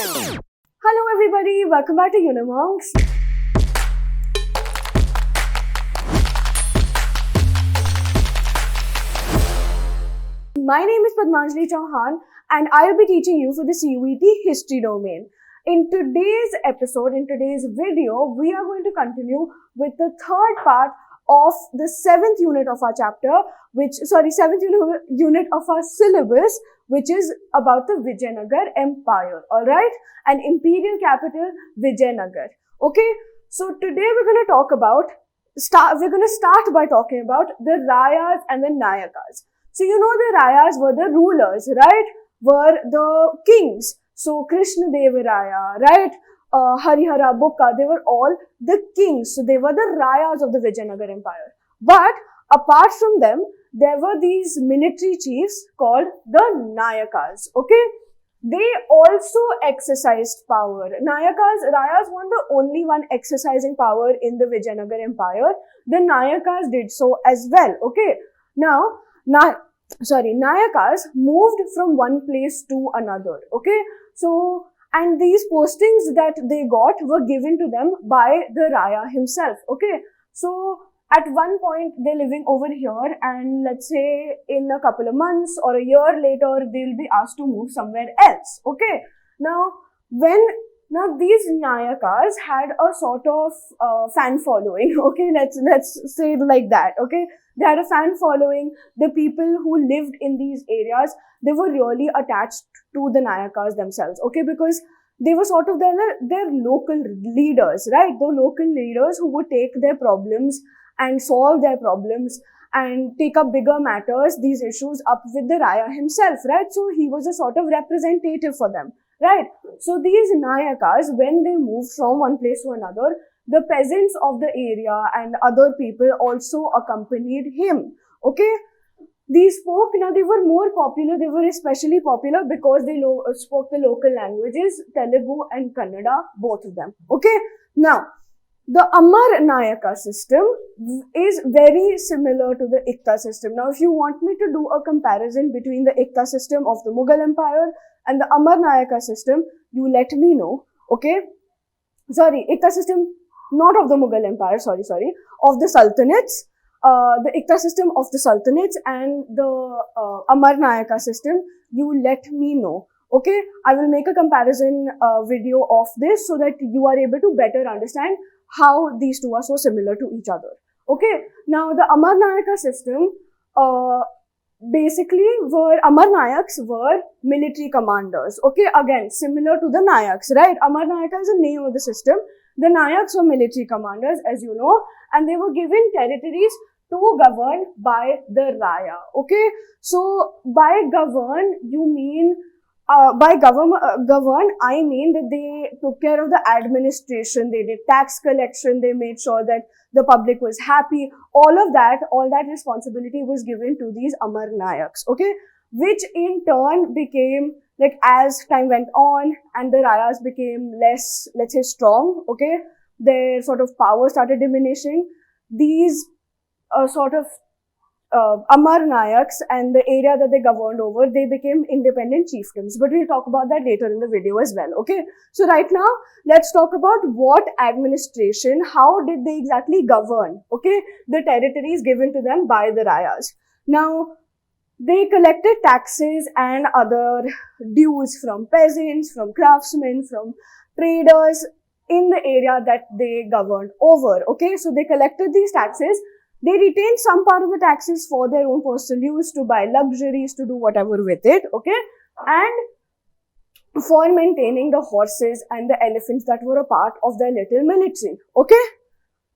Hello everybody, welcome back to Unimonks. My name is Padmanjali Chauhan and I'll be teaching you for the CUET History Domain. In today's episode, in today's video, we are going to continue with the third part of the seventh unit of our seventh unit of our syllabus, which is about the Vijayanagara Empire, alright? And imperial capital, Vijayanagar. Okay, so today we're going to start by talking about the Rayas and the Nayakas. So you know the Rayas were the rulers, right? Were the kings. So Krishnadevaraya, right? Harihara, Bukka, they were all the kings. So they were the Rayas of the Vijayanagara Empire. But apart from them, there were these military chiefs called the Nayakas, okay? They also exercised power. Rayas weren't the only one exercising power in the Vijayanagara Empire. The Nayakas did so as well, okay? Now, Nayakas moved from one place to another, okay? So, and these postings that they got were given to them by the Raya himself, okay? So, at one point, they're living over here and let's say in a couple of months or a year later, they'll be asked to move somewhere else, okay? Now, these Nayakas had a sort of fan following, okay? Let's say it like that, okay? They had a fan following. The people who lived in these areas, they were really attached to the Nayakas themselves, okay? Because they were sort of their local leaders, right? The local leaders who would take their problems and solve their problems and take up bigger matters, these issues up with the Raya himself, right? So he was a sort of representative for them, right? So these Nayakas, when they moved from one place to another, the peasants of the area and other people also accompanied him, okay? These folk, now they were more popular, they were especially popular because they spoke the local languages, Telugu and Kannada, both of them, okay? Now, the Amar Nayaka system is very similar to the Ikta system. Now, if you want me to do a comparison between the Ikta system of the Mughal Empire and the Amar Nayaka system, you let me know, okay? Sorry, Ikta system, not of the Mughal Empire, of the Sultanates, the Ikta system of the Sultanates and the Amar Nayaka system, you let me know. Okay, I will make a comparison video of this so that you are able to better understand how these two are so similar to each other. Okay, now the Amar Nayaka system, basically Amar Nayaks were military commanders. Okay, again, similar to the Nayaks, right? Amar Nayaka is the name of the system. The Nayaks were military commanders, as you know, and they were given territories to govern by the Raya. Okay, so by govern, you mean govern, I mean that they took care of the administration, they did tax collection, they made sure that the public was happy. All that responsibility was given to these Amar Nayaks, okay? Which in turn became, like, as time went on and the Rayas became less, let's say, strong, okay? Their sort of power started diminishing. These Amar Nayaks and the area that they governed over, they became independent chieftains. But we'll talk about that later in the video as well, okay? So right now, let's talk about what administration, how did they exactly govern, okay? The territories given to them by the Rayas. Now, they collected taxes and other dues from peasants, from craftsmen, from traders in the area that they governed over, okay? So they collected these taxes. They retained some part of the taxes for their own personal use, to buy luxuries, to do whatever with it, okay? And for maintaining the horses and the elephants that were a part of their little military, okay?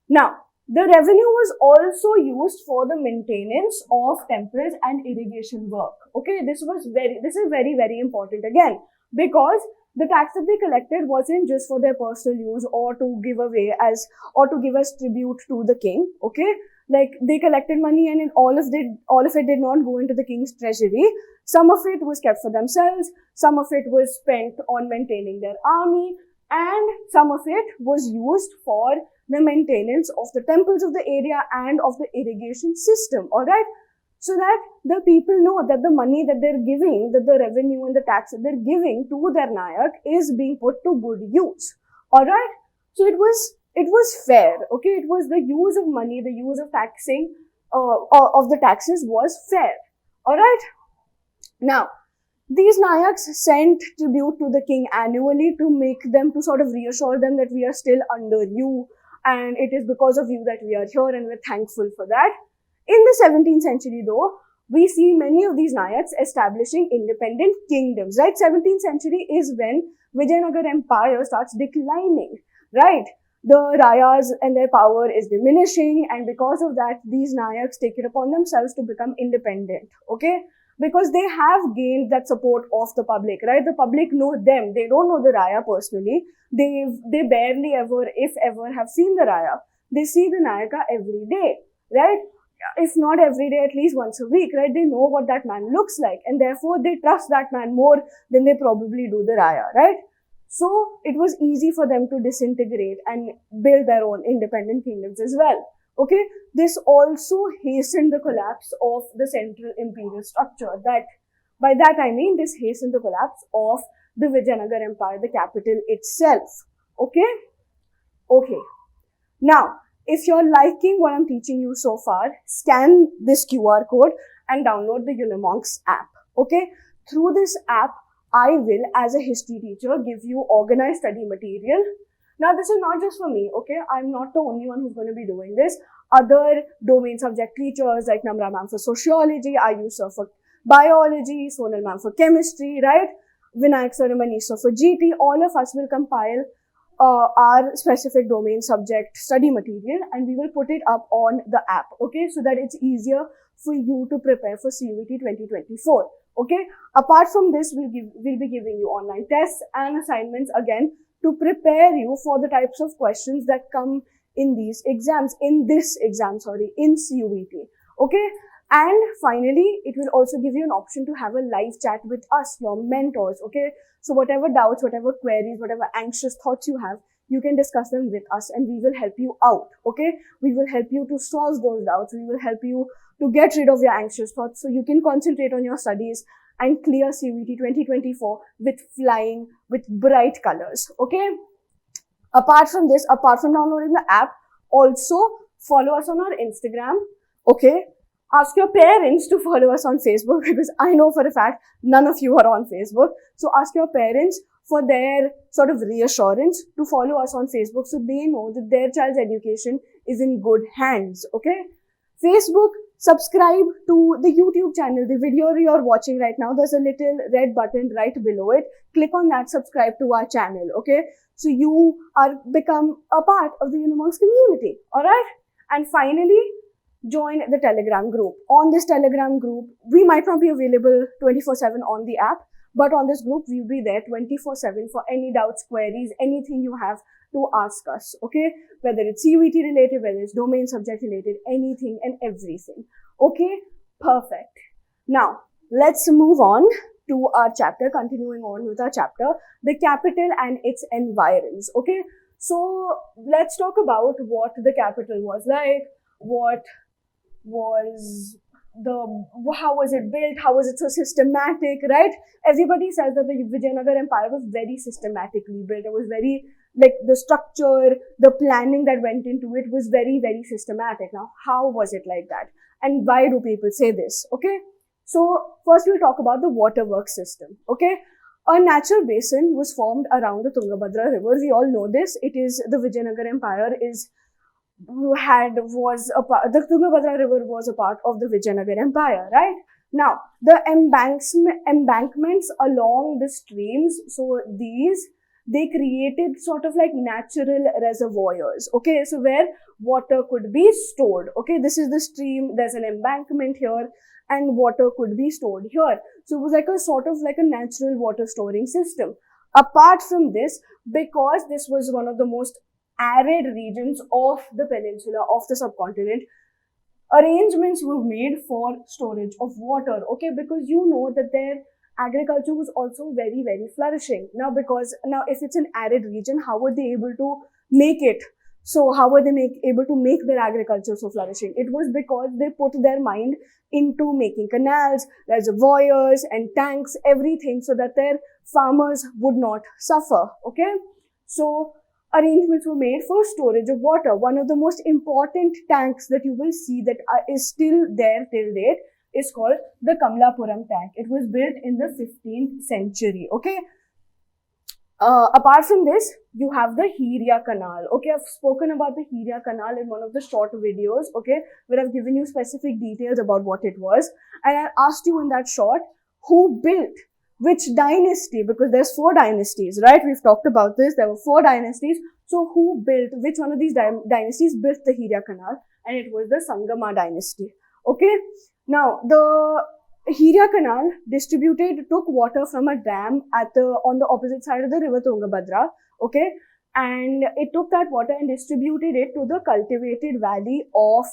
Now, the revenue was also used for the maintenance of temples and irrigation work, okay? This is very, very important again, because the tax that they collected wasn't just for their personal use or to give away or to give as tribute to the king, okay? Like, they collected money and all of it did not go into the king's treasury. Some of it was kept for themselves, some of it was spent on maintaining their army, and some of it was used for the maintenance of the temples of the area and of the irrigation system, alright? so that the people know that the money that they're giving, that the revenue and the tax that they're giving to their Nayak is being put to good use. Alright? So it was fair, okay? It was the use of money, the use of taxing, of the taxes was fair. Alright? Now, these Nayaks sent tribute to the king annually to sort of reassure them that we are still under you and it is because of you that we are here and we're thankful for that. In the 17th century though, we see many of these Nayaks establishing independent kingdoms, right? 17th century is when Vijayanagara Empire starts declining, right? The Rayas and their power is diminishing, and because of that, these Nayaks take it upon themselves to become independent, okay? Because they have gained that support of the public, right? The public know them. They don't know the Raya personally. They barely ever, if ever, have seen the Raya. They see the Nayaka every day, right? If not every day, at least once a week, right? They know what that man looks like, and therefore they trust that man more than they probably do the Raya, right? So it was easy for them to disintegrate and build their own independent kingdoms as well. Okay, this also hastened the collapse of the central imperial structure. By that I mean this hastened the collapse of the Vijayanagara Empire, the capital itself. Okay? Okay. Now, if you're liking what I'm teaching you so far, scan this QR code and download the Unimonks app. Okay? Through this app, I will, as a history teacher, give you organized study material. Now, this is not just for me, okay? I'm not the only one who's going to be doing this. Other domain subject teachers like Namra ma'am for sociology, Ayush sir for biology, Sonal ma'am for chemistry, right? Vinayak sir and Manish sir for GT, all of us will compile our specific domain subject study material and we will put it up on the app, okay? So that it's easier for you to prepare for CUET 2024, okay? Apart from this, we'll be giving you online tests and assignments again to prepare you for the types of questions that come in these exams, in CUET, okay? And finally, it will also give you an option to have a live chat with us, your mentors, okay? So whatever doubts, whatever queries, whatever anxious thoughts you have, you can discuss them with us and we will help you out, okay? We will help you to solve those doubts. We will help you to get rid of your anxious thoughts so you can concentrate on your studies and clear CUET 2024 with bright colors, okay? Apart from this, apart from downloading the app, also follow us on our Instagram, okay? Ask your parents to follow us on Facebook because I know for a fact none of you are on Facebook. So ask your parents for their sort of reassurance to follow us on Facebook so they know that their child's education is in good hands, okay? Facebook, subscribe to the YouTube channel. The video you're watching right now, there's a little red button right below it. Click on that, subscribe to our channel, okay? So you are become a part of the Unimonks community, alright? And finally, join the Telegram group. On this Telegram group, we might not be available 24/7 on the app, but on this group, we'll be there 24/7 for any doubts, queries, anything you have to ask us, okay? Whether it's CUET related, whether it's domain subject related, anything and everything. Okay? Perfect. Now, let's move on to our chapter, continuing on with our chapter, the capital and its environs, okay? So, let's talk about what the capital was like, how was it built, how was it so systematic, right? Everybody says that the Vijayanagara Empire was very systematically built. It was very, like, the structure, the planning that went into it was very, very systematic. Now, how was it like that? And why do people say this, okay? So, first we'll talk about the waterworks system, okay? A natural basin was formed around the Tungabhadra river. We all know this. It is, the Vijayanagara Empire the Tungabhadra river was a part of the Vijayanagara Empire, right? Now, the embankments along the streams, so they created sort of like natural reservoirs, okay? So where water could be stored, okay? This is the stream, there's an embankment here, and water could be stored here. So it was like a sort of like a natural water storing system. Apart from this, because this was one of the most arid regions of the peninsula, of the subcontinent, arrangements were made for storage of water, okay? Because you know that their agriculture was also very, very flourishing. Now, if it's an arid region, how were they able to make it So how were they able to make their agriculture so flourishing? It was because they put their mind into making canals, reservoirs and tanks, everything, so that their farmers would not suffer, okay? So arrangements were made for storage of water. One of the most important tanks that you will see that is still there till date is called the Kamalapuram tank. It was built in the 15th century, okay? Apart from this, you have the Hirya Canal. Okay, I've spoken about the Hirya Canal in one of the short videos, okay, where I've given you specific details about what it was. And I asked you in that short, who built which dynasty? Because there's 4 dynasties, right? We've talked about this. There were 4 dynasties. So who built, which one of these dynasties built the Hirya Canal? And it was the Sangama dynasty. Okay. Now, the Hirya Canal took water from a dam on the opposite side of the river Tungabhadra, okay, and it took that water and distributed it to the cultivated valley of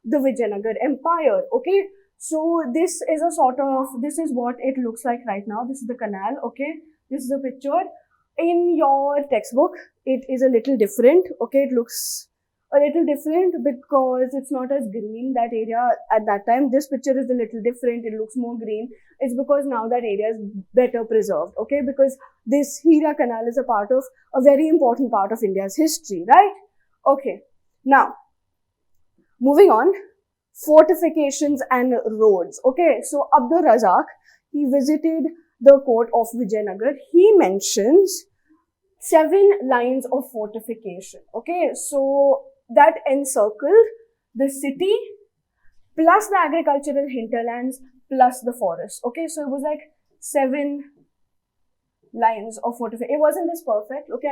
the Vijayanagara Empire, okay. So this is this is what it looks like right now. This is the canal, okay. This is the picture. In your textbook, it is a little different, okay. It looks a little different because it's not as green, that area at that time. This picture is a little different. It looks more green. It's because now that area is better preserved, okay? Because this Hirya Canal is a very important part of India's history, right? Okay. Now, moving on, fortifications and roads, okay? So, Abdur Razak, he visited the court of Vijayanagar. He mentions 7 lines of fortification, okay? So, that encircled the city plus the agricultural hinterlands plus the forest, okay? So it was like 7 lines of fortification. It wasn't this perfect, okay?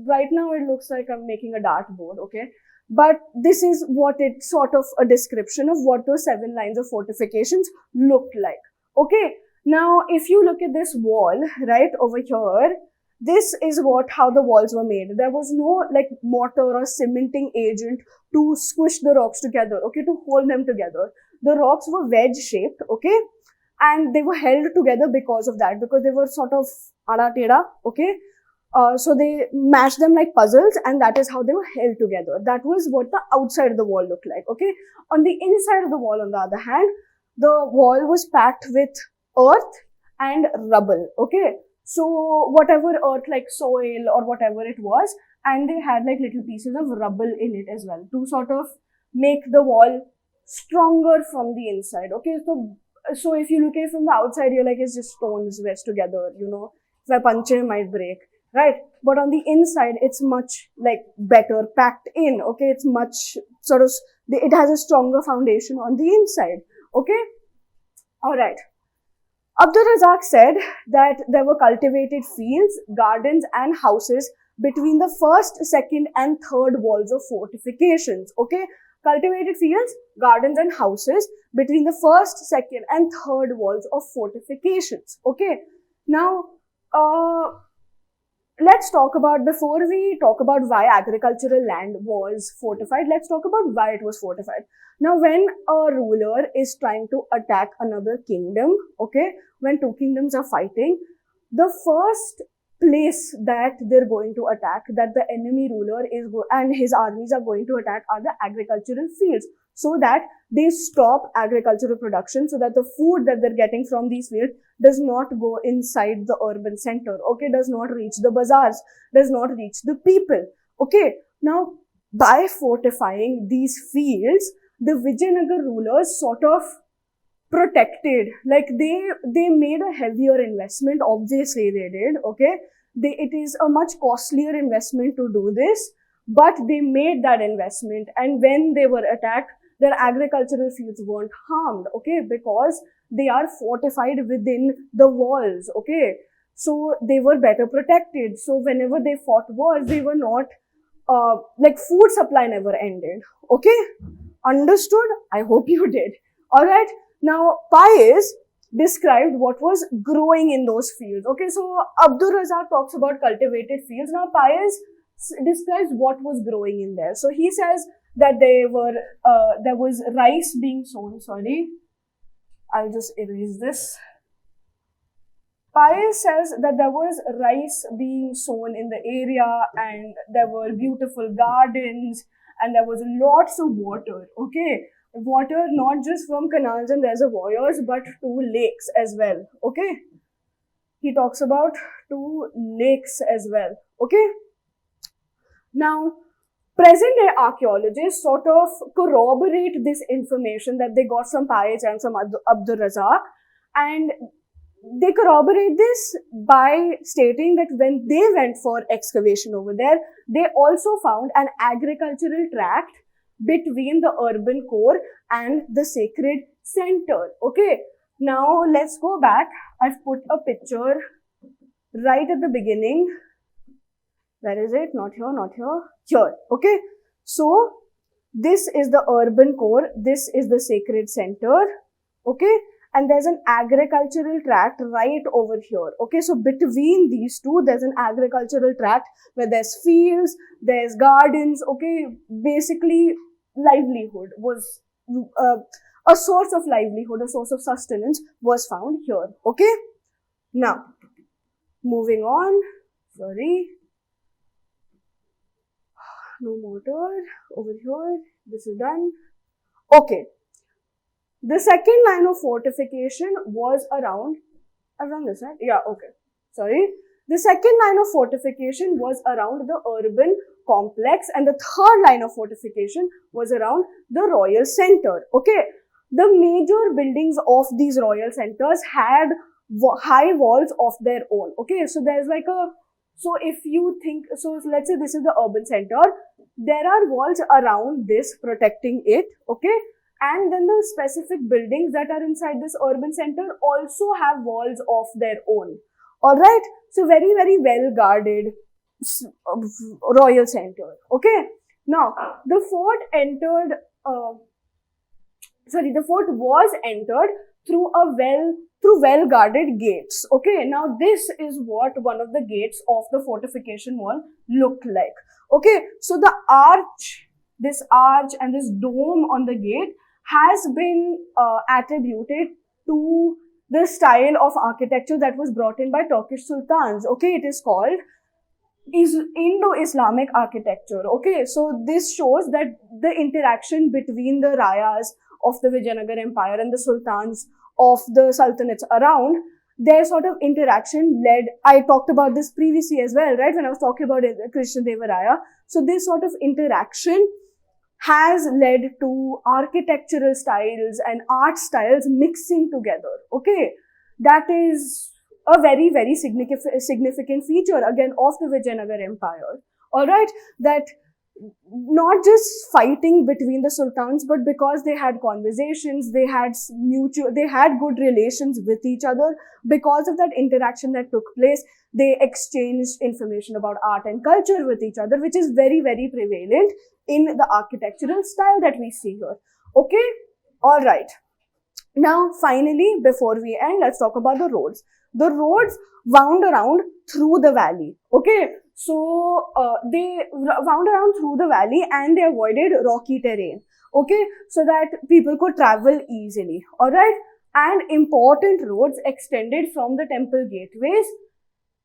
Right now it looks like I'm making a dartboard, okay? But this is what it sort of a description of what those 7 lines of fortifications looked like, okay? Now, if you look at this wall right over here, this is how the walls were made. There was no like mortar or cementing agent to squish the rocks together, okay, to hold them together. The rocks were wedge shaped, okay, and they were held together because of that, because they were sort of ada teda, okay. So they mashed them like puzzles, and that is how they were held together. That was what the outside of the wall looked like, okay. On the inside of the wall, on the other hand, the wall was packed with earth and rubble, okay. So whatever earth, like soil or whatever it was, and they had like little pieces of rubble in it as well to sort of make the wall stronger from the inside, okay. So if you look at it from the outside, you're like, it's just stones wedged together, you know, if I punch it might break, right? But on the inside, it's much like better packed in, okay. It's much sort of, it has a stronger foundation on the inside, okay. All right. Abdur Razak said that there were cultivated fields, gardens and houses between the first, second and third walls of fortifications, okay. Cultivated fields, gardens and houses between the first, second and third walls of fortifications, okay. Now, let's talk about, before we talk about why agricultural land was fortified, let's talk about why it was fortified. Now, when a ruler is trying to attack another kingdom, okay, when 2 kingdoms are fighting, the first place that they're going to attack, that the enemy ruler and his armies are going to attack, are the agricultural fields, so that they stop agricultural production, so that the food that they're getting from these fields does not go inside the urban center, okay, does not reach the bazaars, does not reach the people, okay. Now, by fortifying these fields, the Vijayanagar rulers sort of protected, like they made a heavier investment, obviously they did, okay. It is a much costlier investment to do this, but they made that investment, and when they were attacked, their agricultural fields weren't harmed, okay, because they are fortified within the walls, okay. So they were better protected. So whenever they fought wars, they were not, like food supply never ended, okay. Understood? I hope you did. Alright. Now, Pius described what was growing in those fields, okay. So Abdur Razak talks about cultivated fields. Now, Pius describes what was growing in there. So he says that there was rice being sown, I'll just erase this. Pius says that there was rice being sown in the area and there were beautiful gardens and there was lots of water, okay? Water not just from canals and reservoirs but to lakes as well, okay? He talks about 2 lakes as well, okay? Now, present day archaeologists sort of corroborate this information that they got from Pius and from Abdul Razak, and they corroborate this by stating that when they went for excavation over there, they also found an agricultural tract between the urban core and the sacred center. Okay, now let's go back. I've put a picture right at the beginning. Where is it? Not here, not here. Here. Okay, so this is the urban core. This is the sacred center. Okay. And there's an agricultural tract right over here. Okay, so between these two, there's an agricultural tract where there's fields, there's gardens. Okay, basically livelihood was a source of livelihood, a source of sustenance was found here. Okay, now moving on. Sorry, no motor over here. This is done. Okay. The second line of fortification was around this side? Yeah, okay. Sorry. The second line of fortification was around the urban complex and the third line of fortification was around the royal center. Okay. The major buildings of these royal centers had high walls of their own. Okay. So there's like so if you think, so let's say this is the urban center, there are walls around this protecting it. Okay. And then the specific buildings that are inside this urban center also have walls of their own. Alright? So very, very well guarded royal center. Okay? Now, the fort was entered through well guarded gates. Okay? Now, this is what one of the gates of the fortification wall looked like. Okay? So this arch and this dome on the gate has been attributed to the style of architecture that was brought in by Turkish sultans. Okay, it is called Indo-Islamic architecture. Okay, so this shows that the interaction between the Rayas of the Vijayanagara Empire and the sultans of the sultanates around, their sort of interaction led, I talked about this previously as well, right, when I was talking about Krishnadevaraya. So this sort of interaction has led to architectural styles and art styles mixing together. Okay, that is a very, very significant feature again of the Vijayanagara Empire. All right, that not just fighting between the sultans, but because they had conversations, they had good relations with each other. Because of that interaction that took place, they exchanged information about art and culture with each other, which is very, very prevalent in the architectural style that we see here. Okay, all right. Now, finally, before we end, let's talk about the roads. The roads wound around through the valley. Okay, so they wound around through the valley and they avoided rocky terrain. Okay, so that people could travel easily. All right, and important roads extended from the temple gateways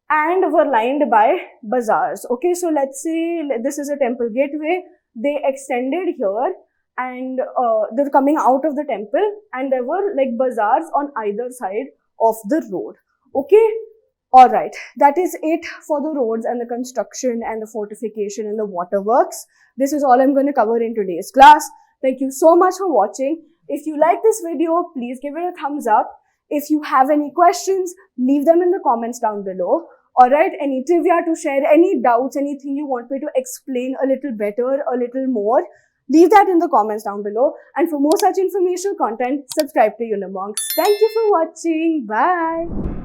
and were lined by bazaars. Okay, so let's say this is a temple gateway. They extended here and they're coming out of the temple and there were like bazaars on either side of the road. Okay, all right, that is it for the roads and the construction and the fortification and the waterworks. This is all I'm going to cover in today's class. Thank you so much for watching. If you like this video, please give it a thumbs up. If you have any questions, leave them in the comments down below. Alright, any trivia to share, any doubts, anything you want me to explain a little better, a little more, leave that in the comments down below. And for more such informational content, subscribe to Unimonks. Thank you for watching. Bye.